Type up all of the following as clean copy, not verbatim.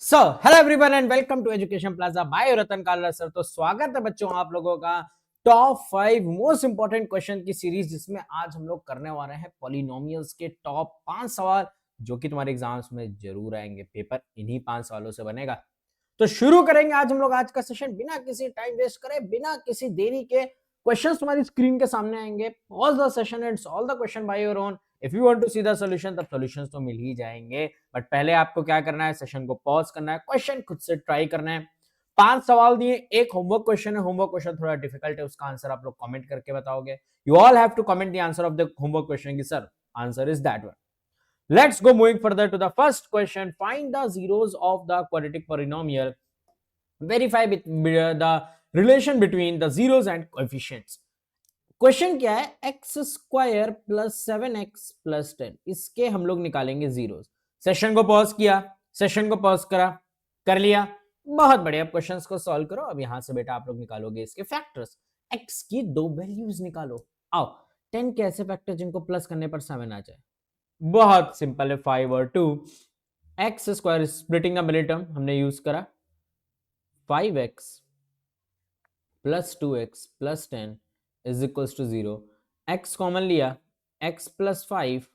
So hello everyone and welcome to education plaza by Ratan Kala sir. तो स्वागत है बच्चों आप लोगों का टॉप 5 मोस्ट इंपॉर्टेंट क्वेश्चन की सीरीज, जिसमें आज हम लोग करने वाले हैं पॉलिनोमियल्स के टॉप 5 सवाल, जो कि तुम्हारे एग्जाम्स में जरूर आएंगे। पेपर इन्हीं 5 सवालों से बनेगा। तो शुरू करेंगे आज हम लोग आज का सेशन बिना किसी टाइम वेस्ट करे, बिना किसी देरी के। क्वेश्चंस तुम्हारी स्क्रीन के सामने आएंगे। Pause the session and solve the question by your own. If you want to see the solution, तब सॉल्यूशंस तो मिल ही जाएंगे, बट पहले आपको क्या करना है, सेशन को पॉज करना है, क्वेश्चन खुद से ट्राई करना है। 5 सवाल दिए, एक होमवर्क क्वेश्चन है। होमवर्क क्वेश्चन थोड़ा डिफिकल्ट है, उसका आंसर आप लोग कमेंट करके बताओगे। You all have to comment the answer of the homework question की sir answer is that one. Let's go moving further to the first question. Find the zeros of the quadratic polynomial. Verify the relation between the zeros and coefficients. Question क्या है, x square plus 7x plus 10, इसके हम लोग निकालेंगे zero. Session को pause किया, session को pause करा, कर लिया, बहुत बढ़िया। क्वेश्चंस को सॉल्व करो। अब यहां से बेटा आप लोग निकालोगे इसके फैक्टर्स। एक्स की 2 वैल्यूज निकालो। आओ, 10 के ऐसे फैक्टर जिनको प्लस करने पर 7 आ जाए। बहुत सिंपल है, 5 और 2। X square splitting the middle term हमने यूज करा, 5x plus 2x plus 10 is equals to 0। x common लिया, x प्लस 5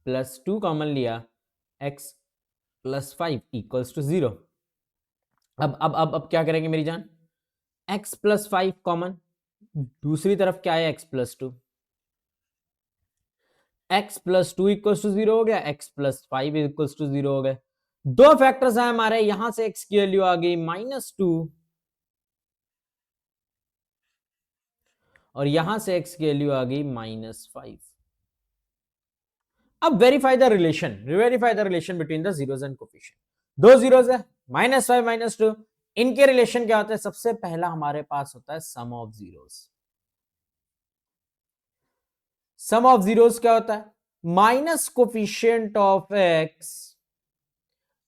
प्लस 2 कॉमन लिया, x प्लस 5 इक्वल्स टू 0। अब क्या करेंगे मेरी जान, x प्लस 5 कॉमन, दूसरी तरफ क्या है, x plus 2। x plus 2 equals to 0 हो गया, x प्लस 5 इक्वल्स टू 0 हो गए। दो फैक्टर्स हैं हमारे, यहां से x की वैल्यू आ गई -2 और यहां से x की वैल्यू आ गई -5। अब verify the relation between the zeros and coefficient. दो जीरोस है, -5 -2, इनके रिलेशन क्या होता है। सबसे पहला हमारे पास होता है sum of zeros. Sum of zeros क्या होता है, minus coefficient of x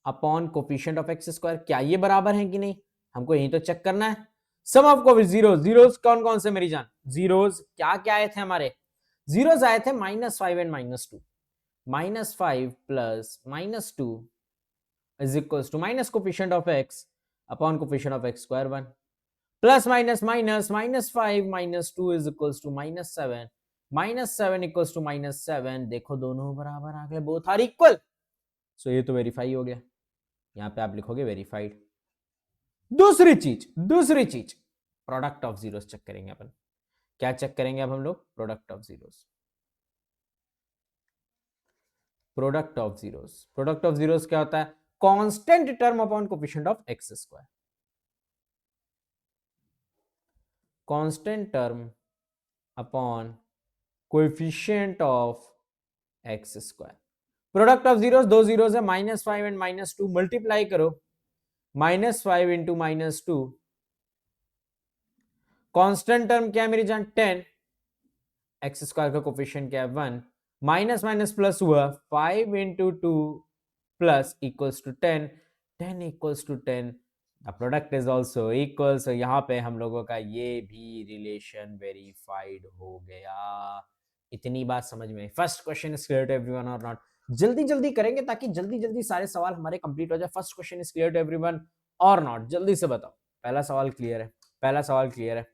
upon coefficient of x square. क्या ये बराबर है कि नहीं, हमको यही तो चेक करना है। सम ऑफ जीरोस, जीरोस कौन कौन से मेरी जान, जीरोस क्या क्या आए थे हमारे, जीरोस आए थे -5 and -2। -5 plus -2 is equals to minus coefficient of x upon coefficient of x square 1, plus minus minus -5 -2 is equals to -7, -7 equals to -7। देखो दोनों बराबर आ गए, बोथ आर इक्वल। सो ये तो वेरीफाई हो गया, यहां पे आप लिखोगे वेरीफाइड। दूसरी चीज प्रोडक्ट ऑफ जीरोस चेक करेंगे अपन। क्या चेक करेंगे अब हम लोग, product of zeros. Product of zeros क्या होता है, constant term upon coefficient of x square. Constant term upon coefficient of x square. Product of zeros, दो जीरोस है, -5 एंड -2, मल्टीप्लाई करो, -5 इंटू -2। कांस्टेंट टर्म क्या है मेरी जान, 10, एक्स स्क्वायर का कोफिशिएंट क्या है 1, माइनस माइनस प्लस हुआ, 5 into 2 plus equals to 10, 10 equals to 10, the product is also equal. So यहाँ पे हम लोगों का ये भी रिलेशन वेरीफाइड हो गया। इतनी बात समझ में, first question is clear to everyone or not. जल्दी जल्दी करेंगे ताकि जल्दी जल्दी सारे सवाल हमारे कंप्लीट हो जाए। First question is clear to everyone or not, जल्दी से बताओ। पहला सवाल क्लियर है, पहला सवाल क्लियर है,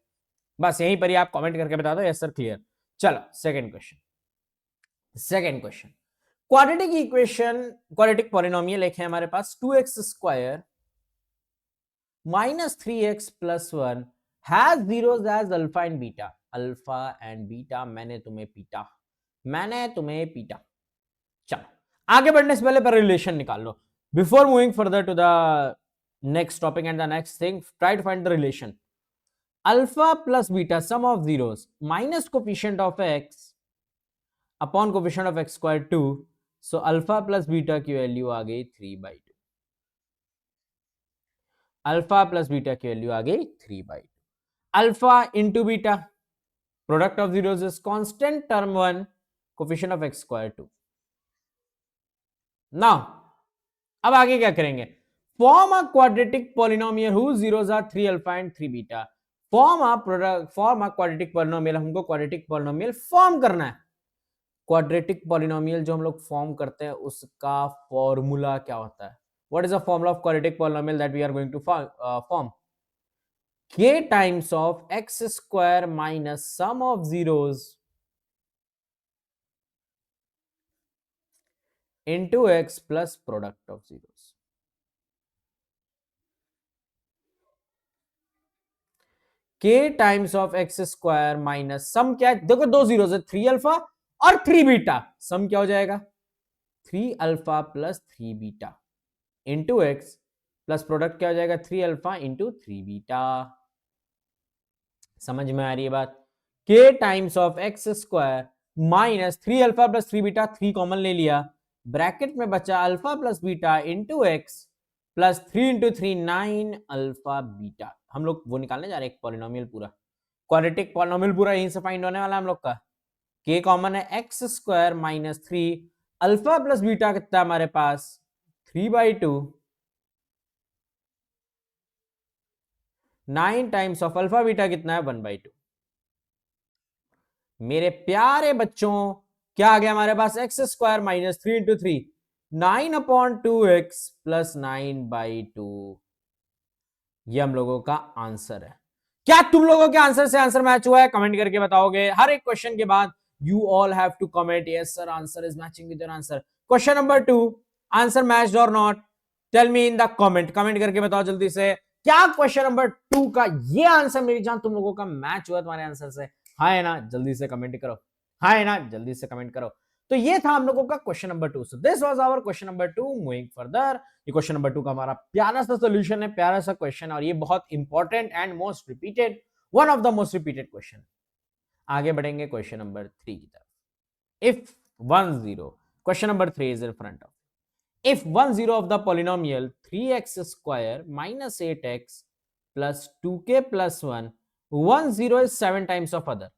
बस यहीं पर ही आप कमेंट करके बता दो यस सर क्लियर। चलो second question quadratic equation, quadratic polynomial एक है हमारे पास, 2x square -3x plus 1 has zeros as alpha and beta. Alpha and beta, मैंने तुम्हें पीटा। चलो आगे बढ़ने से पहले पर रिलेशन निकाल लो। Before moving further to the next topic and the next thing, try to find the relation. Alpha plus beta sum of zeros minus coefficient of x upon coefficient of x square 2। So alpha plus beta की value आ गई 3/2। Alpha plus beta की value आ गई 3/2। Alpha into beta, product of zeros is constant term 1, coefficient of x square 2। Now अब आगे क्या करेंगे, form a quadratic polynomial whose zeros are 3 alpha and 3 beta. Form a quadratic polynomial, हमको quadratic polynomial form करना है। Quadratic polynomial जो हम लोग फॉर्म करते हैं उसका फॉर्मूला क्या होता है, What is the formula of quadratic polynomial that we are going to form? K times of x square minus sum of zeros into x plus product of zeros. K times of x square minus sum क्या है, देखो दो zero है, 3 alpha और 3 beta, सम क्या हो जाएगा 3 alpha plus 3 beta into x plus product क्या हो जाएगा 3 अल्फा इंटू 3 बीटा। समझ में आ रही है बात? K times of x square minus 3 alpha plus 3 beta, 3 common ले लिया, ब्रैकेट में बचा alpha plus beta into x plus 3 into 3 9 alpha beta. हम लोग वो निकालने जा रहे हैं एक पॉलिनोमियल पूरा, क्वाड्रेटिक पॉलिनोमियल पूरा यहीं से फाइंड होने वाला हम लोग का। K कॉमन है, x square minus 3 alpha plus beta कितना हमारे पास 3/2 9 टाइम्स ऑफ अल्फा बीटा कितना है 1/2। मेरे प्यारे बच्चों क्या आ गया हमारे पास x square minus 3 into 3 9/2x plus 9/2। ये हम लोगों का आंसर है। क्या तुम लोगों के आंसर से आंसर मैच हुआ है? कमेंट करके बताओगे हर एक क्वेश्चन के बाद। You all have to comment yes sir answer is matching with your answer. Question number 2 answer matched और not, tell me in the comment. Comment करके बताओ जल्दी से, क्या क्वेश्चन नंबर 2 का ये आंसर मेरी जान तुम लोगों का मैच हुआ तुम्हारे आंसर से? हाँ है ना, जल्दी से कमेंट करो। हाँ है ना, जल्दी से कमेंट करो। तो ये था हम लोगों का question number 2। So this was our question number 2। Moving further, ये क्वेश्चन नंबर 2 का हमारा प्यारा सा सॉल्यूशन है, प्यारा सा क्वेश्चन, और ये बहुत important and most repeated, one of the most repeated question. आगे बढ़ेंगे क्वेश्चन नंबर 3 की तरफ। If 1 0, question number 3 is in front of, if 1 0 of the polynomial 3x square minus 8x plus 2k plus 1 1 0 is 7 times of other,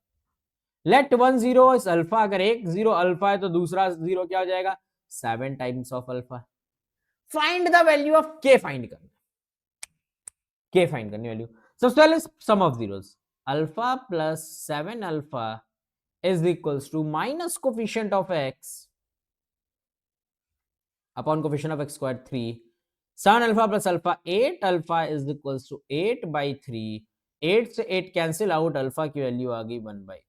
let 1 0 is alpha, अगर एक 0 alpha है तो दूसरा 0 क्या हो जाएगा 7 times of alpha. Find the value of k, find करना, k find करनी वैल्यू। सबसे पहले sum of zeros, alpha plus 7 alpha is equals to minus coefficient of x upon coefficient of x squared 3, 7 alpha plus alpha 8 alpha is equals to 8/3, 8 से 8 cancel out, alpha की value आ गई 1/3।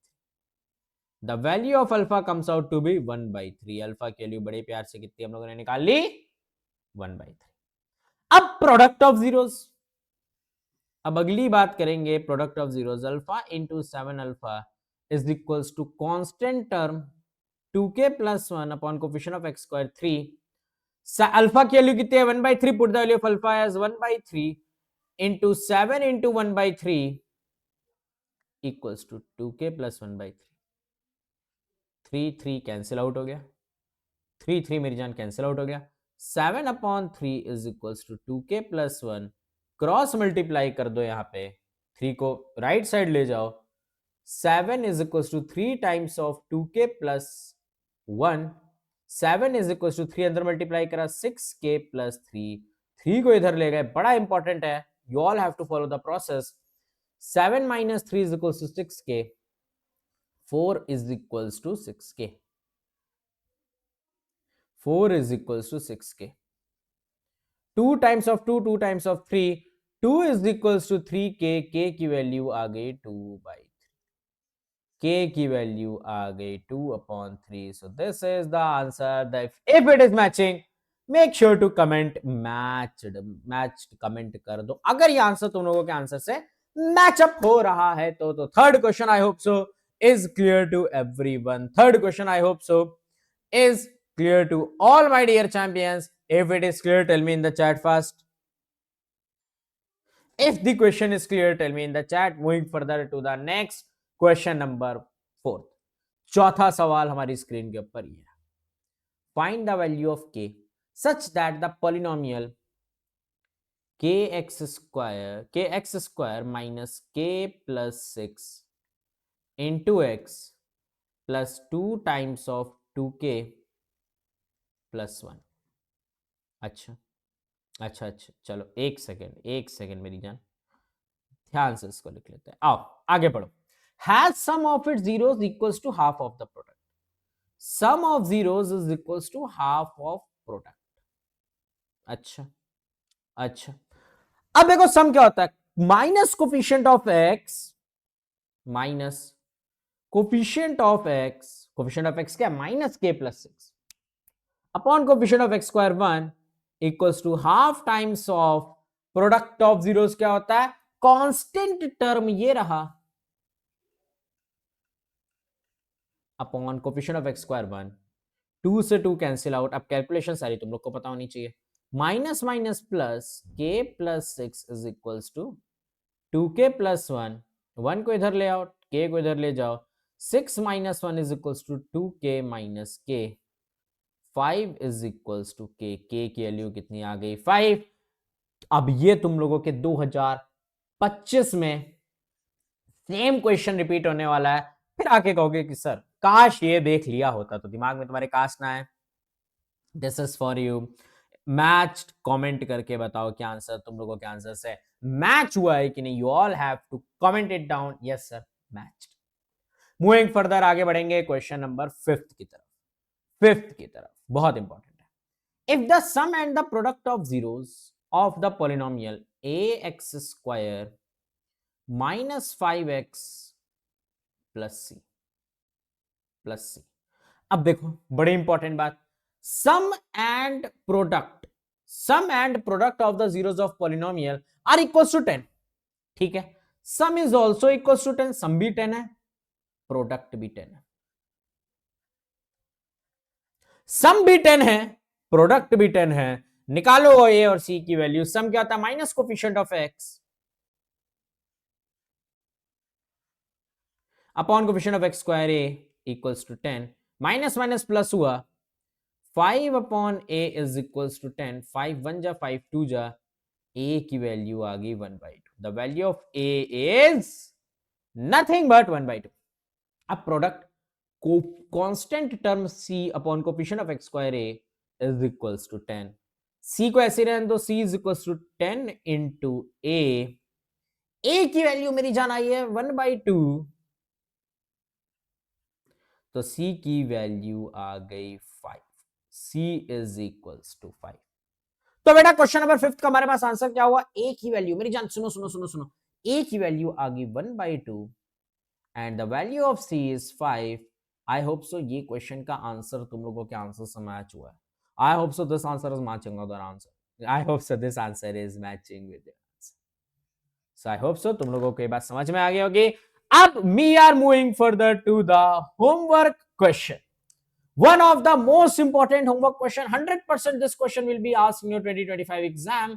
The value of alpha comes out to be 1/3। Alpha की value बड़े प्यार से कितनी हम लोगों ने निकाल ली 1/3। अब प्रोडक्ट ऑफ जीरोस, अब अगली बात करेंगे product of zeros, alpha into 7 alpha is equals to constant term 2k plus 1 upon coefficient of x square 3। Alpha की वैल्यू कितनी है 1/3, put the value of alpha as 1/3 into 7 into 1/3 equals to 2k plus 1/3। 3 3 cancel out हो गया, 3 3 मेरी जान cancel out हो गया। 7/3 is equals to 2k plus 1, cross multiply कर दो, यहाँ पे 3 को राइट साइड ले जाओ, 7 is equals to 3 times of 2k plus 1, 7 is equals to 3 अंदर मल्टीप्लाई करा 6k plus 3, 3 को इधर ले गए, बड़ा इंपॉर्टेंट है, you all have to follow the process। 7 minus 3 is equals to 6k, 4 is equals to 6k, 4 is equals to 6k, 2 times of 2, 2 times of 3, 2 is equals to 3k, k की value आ गई 2/3, k की value आ गई 2/3। so this is the answer, that if it is matching make sure to comment matched comment कर दो अगर ये आंसर तुम लोगों के आंसर से मैचअप हो रहा है तो third question I hope so is clear to everyone. Third question I hope so is clear to all my dear champions. If it is clear tell me in the chat first. If the question is clear tell me in the chat. Moving further to the next question number 4। चौथा सवाल हमारी screen के ऊपर ही है। Find the value of k such that the polynomial kx square minus k plus 6 into x plus 2 times of 2k plus 1। अच्छा अच्छा अच्छा, चलो एक सेकेंड मेरी जान, ध्यान से इसको लिख लेते हैं। आओ आगे बढ़ो। Has sum of its zeros equals to half of the product? Sum of zeros is equals to half of product। अच्छा अच्छा, अब देखो सम क्या होता है, minus coefficient of x, minus coefficient of x क्या, minus k plus 6 upon coefficient of x square 1 equals to half times of product of zeros, क्या होता है, कांस्टेंट टर्म ये रहा, upon coefficient of x square 1, 2 से 2 cancel out, अब calculation सारी तुम लोग को पता होनी चाहिए, minus minus plus k plus 6 is equals to 2k plus 1, 1 को इधर ले आओ, k को इधर ले जाओ, 6 minus 1 is equals to 2k minus k, 5 is equals to k, k की वैल्यू कितनी आ गई 5। अब ये तुम लोगों के 2025 में सेम क्वेश्चन रिपीट होने वाला है, फिर आके कहोगे कि सर काश ये देख लिया होता, तो दिमाग में तुम्हारे काश ना है। This is for you, match comment करके बताओ क्या आंसर तुम लोगों के आंसर से मैच हुआ है कि नहीं, you all have to comment it down, yes sir matched. Moving further, आगे बढ़ेंगे क्वेश्चन नंबर फिफ्थ की तरफ, बहुत इंपॉर्टेंट है। If the sum and the product of zeros of the polynomial a x square minus 5x plus c, अब देखो बड़ी important बात, sum and product of the zeros of polynomial are equal to 10, ठीक है, sum is also equal to 10, sum भी 10 है, product भी 10 है, सम भी 10 है, प्रोडक्ट भी 10 है, निकालो ए और सी की वैल्यू, सम क्या होता है, minus coefficient of x upon coefficient of x square a equals to 10, minus minus plus हुआ, 5 upon a is equals to 10, 5 1 जा 5 2 जा, ए की वैल्यू आ गई 1/2, the value of a is nothing but 1/2। अब प्रोडक्ट को constant term c upon coefficient of x square a is equals to 10, c को ऐसे रहने दो, c is equals to 10 into a की वैल्यू मेरी जान आई है 1/2, तो c की वैल्यू आ गई 5, c इज इक्वल्स टू 5। तो बेटा क्वेश्चन नंबर 5 का हमारे पास आंसर क्या हुआ, a की वैल्यू मेरी जान सुनो सुनो सुनो सुनो, a की वैल्यू आ गई 1/2 and the value of c is 5। I hope सो ये क्वेश्चन का आंसर तुम लोगों के आंसर से मैच हुआ है, आई hope so this answer is matching with your answer, I hope so this answer is matching with your answer, so I hope सो तुम लोगों को ये बात समझ में आ गई होगी। अब we are moving further to the homework question, one of the most important homework question, 100% this question will be asked in your 2025 exam,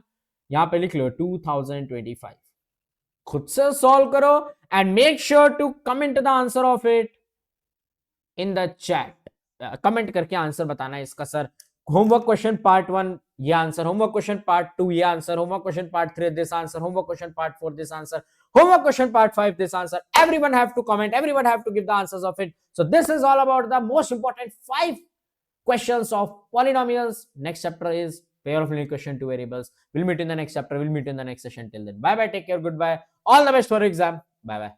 यहां पे लिख लो 2025, खुद से सॉल्व करो and make sure to comment the answer of it in the chat, comment करके answer बताना है इसका, सर होमवर्क क्वेश्चन पार्ट 1 ये आंसर, होमवर्क क्वेश्चन पार्ट 2 ये answer, homework question part 3 this answer, homework question part 4 this answer, homework question part 5 this answer, everyone have to comment, everyone have to give the answers of it. So this is all about the most important 5 questions of polynomials. Next chapter is pair of linear equation, two variables. We'll meet in the next chapter, we'll meet in the next session. Till then, bye bye, take care, goodbye, all the best for your exam, bye bye.